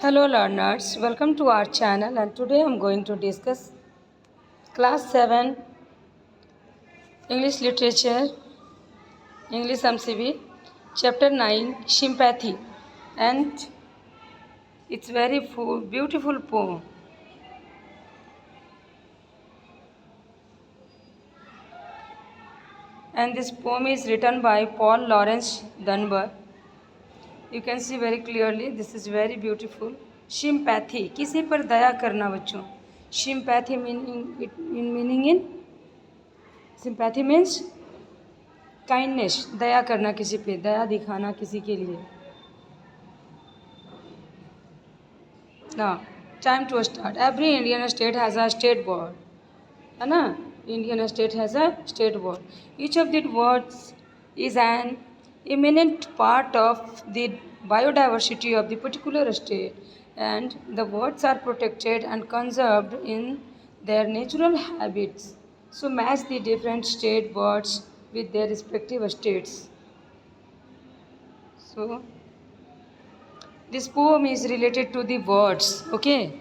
Hello learners, welcome to our channel and today I am going to discuss class 7 English literature, English MCB, chapter 9 sympathy, and it's very beautiful poem. And this poem is written by Paul Laurence Dunbar. You can see very clearly this is very beautiful. Sympathy, किसी पर दया करना बच्चों. Sympathy meaning in sympathy means kindness, दया करना किसी पे, दया दिखाना किसी के लिए. Now time to start. Every Indian state has a state board, है ना. Indian state has a state board. Each of the words is an eminent part of the biodiversity of the particular state, and the words are protected and conserved in their natural habits. So match the different state birds with their respective states. So this poem is related to the words, okay?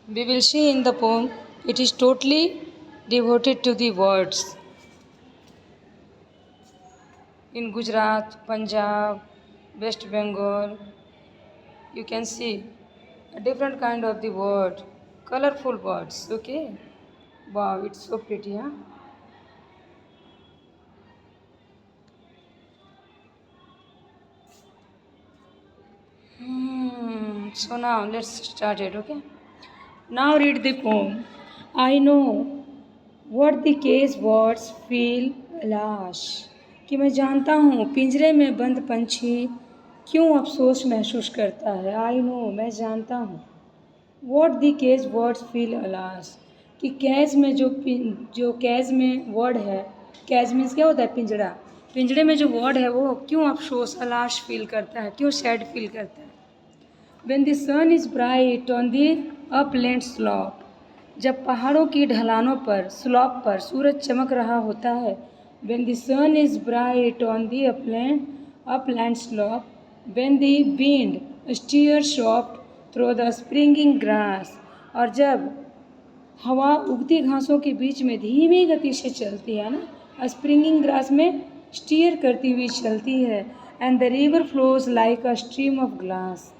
We will see in the poem it is totally devoted to the words. In Gujarat, Punjab, West Bengal, you can see a different kind of the word, colorful words, okay? Wow, it's so pretty, huh? So now let's start it, okay? Now read the poem. I know what the cage birds feel alas. कि मैं जानता हूँ पिंजरे में बंद पंछी क्यों अफसोस महसूस करता है. आई नो, मैं जानता हूँ. What the caged birds feel alas, कि कैज में जो कैज में वर्ड है, कैज मीन्स क्या होता है, पिंजरा. पिंजरे में जो वर्ड है वो क्यों अफसोस अलास फील करता है, क्यों सैड फील करता है. When the sun is bright on the upland slope, जब पहाड़ों की ढलानों पर, स्लॉप पर सूरज चमक रहा होता है. When the sun is bright on the upland slope, when the wind steers soft through the springing grass, और जब हवा उगती घासों के बीच में धीमी गति से चलती है ना, स्प्रिंगिंग ग्रास में स्टीयर करती हुई चलती है. And the river flows like a stream of glass,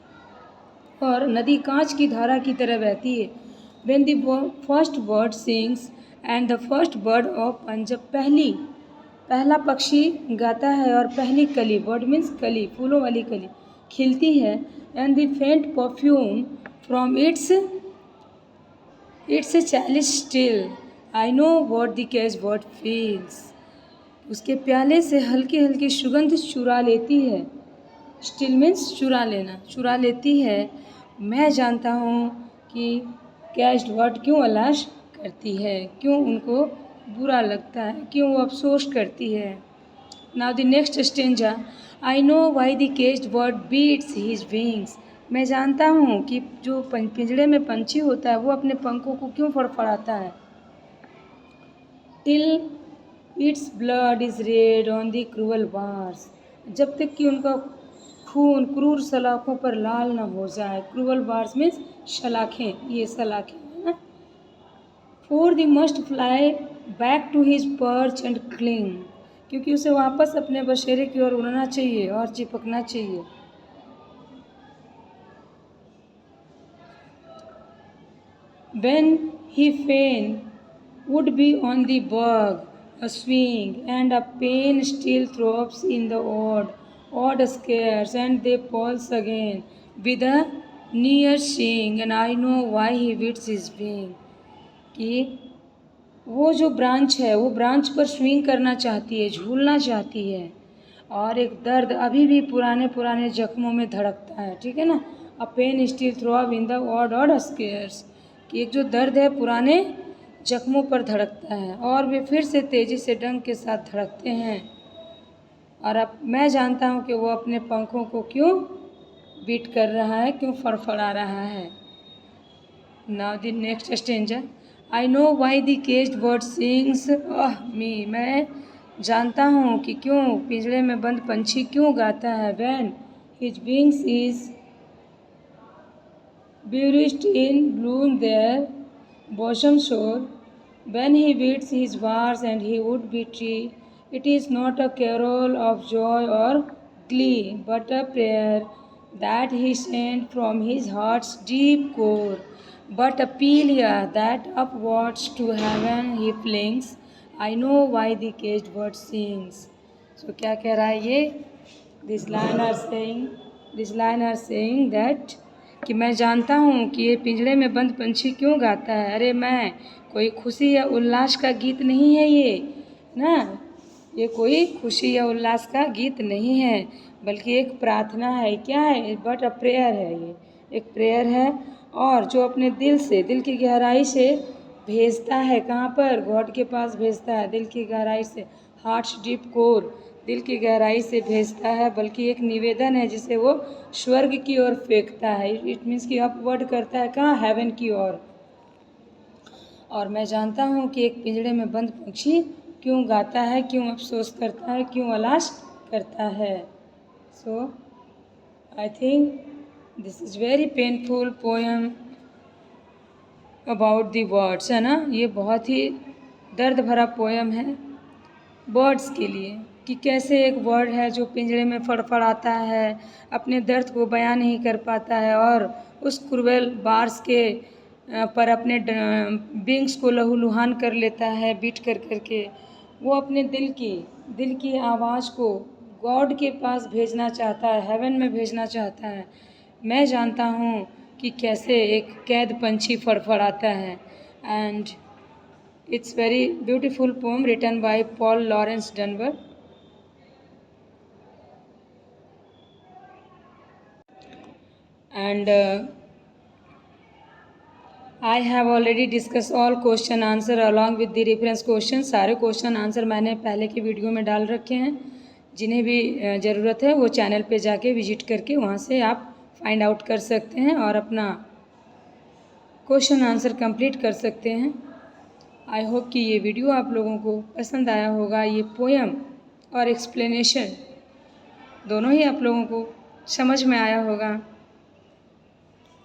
और नदी कांच की धारा की तरह बहती है. When the first bird sings and the first bird opens, जब पहला पक्षी गाता है और पहली कली, बर्ड मीन्स कली, फूलों वाली कली खिलती है. and the faint perfume from its chalice still, I know what the cage bird feels. उसके प्याले से हल्की हल्की सुगंध चुरा लेती है. स्टिल मीन्स चुरा लेना, चुरा लेती है. मैं जानता हूँ कि कैज्ड वर्ड क्यों अलाश करती है, क्यों उनको बुरा लगता है, क्यों वो अफसोस करती है. Now the next stanza. I know why the caged bird beats his wings. मैं जानता हूँ कि जो पिंजड़े में पंछी होता है वो अपने पंखों को क्यों फड़फड़ाता है. Till its blood is red on the cruel bars, जब तक कि उनका खून क्रूर सलाखों पर लाल न हो जाए. क्रूअल बार्स मीन्स सलाखें, ये सलाखें है ना. For the must fly back to his perch and cling, क्योंकि उसे वापस अपने बसेरे की ओर उड़ना चाहिए और चिपकना चाहिए. When he fain would be on the bug, a swing, and a pain still throbs in the odd scares, and they pulse again with a near sing, and I know why he beats his wing. कि वो जो branch है वो branch पर swing करना चाहती है, झूलना चाहती है, और एक दर्द अभी भी पुराने जख्मों में धड़कता है. ठीक है ना. A pain still throb in the old scars, कि एक जो दर्द है पुराने जख्मों पर धड़कता है और वे फिर से तेज़ी से डंक के साथ धड़कते हैं. और अब मैं जानता हूँ कि वो अपने पंखों को क्यों बीट कर रहा है, क्यों फड़फड़ा रहा है. Now the next stanza. I know why the caged bird sings me, मैं जानता हूँ कि क्यों पिंजरे में बंद पंछी क्यों गाता है. When his wings is Beauty still bloom their bosom shore. When he beats his bars and he would be tree, it is not a carol of joy or glee, but a prayer that he sent from his heart's deep core. But a Pelia that upwards to heaven he flings, I know why the caged bird sings. So क्या कह रहा है ये? This line are saying that कि मैं जानता हूँ कि ये पिंजड़े में बंद पंछी क्यों गाता है। अरे मैं कोई खुशी या उल्लास का गीत नहीं है ये ना, ये कोई खुशी या उल्लास का गीत नहीं है, बल्कि एक प्रार्थना है। क्या है? बट अ प्रेयर है, ये एक प्रेयर है, और जो अपने दिल से, दिल की गहराई से भेजता है। कहाँ पर? गॉड के पास भेजता है, दिल की गहराई से, हार्ट्स डीप कोर, दिल की गहराई से भेजता है। बल्कि एक निवेदन है जिसे वो स्वर्ग की ओर फेंकता है। इट मीन्स कि अपवर्ड करता है, कहाँ? हेवन की ओर। और मैं जानता हूँ कि एक पिंजड़े में बंद पक्षी क्यों गाता है, क्यों अफसोस करता है, क्यों अलाश करता है। So I think this is very painful poem about the words, है ना। ये बहुत ही दर्द भरा पोएम है बर्ड्स के लिए, कि कैसे एक बर्ड है जो पिंजरे में फड़फड़ाता है, अपने दर्द को बयां नहीं कर पाता है, और उस क्रूएल बार्स के पर अपने विंग्स को लहूलुहान कर लेता है बीट कर करके। वो अपने दिल की आवाज़ को गॉड के पास भेजना चाहता है, हेवन में भेजना चाहता है। मैं जानता हूँ कि कैसे एक कैद पंछी फड़फड़ाता है। And it's very beautiful poem written by Paul Laurence Dunbar. And I have already discussed all question answer along with the reference question. सारे क्वेश्चन आंसर मैंने पहले की वीडियो में डाल रखे हैं। जिन्हें भी ज़रूरत है वो चैनल पे जाके विजिट करके वहाँ से आप फाइंड आउट कर सकते हैं और अपना क्वेश्चन आंसर कंप्लीट कर सकते हैं। आई होप कि ये वीडियो आप लोगों को पसंद आया होगा। ये पोएम और एक्सप्लेनेशन दोनों ही आप लोगों को समझ में आया होगा।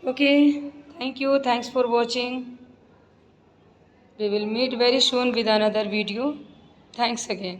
Okay, thank you, thanks for watching. We will meet very soon with another video. Thanks again.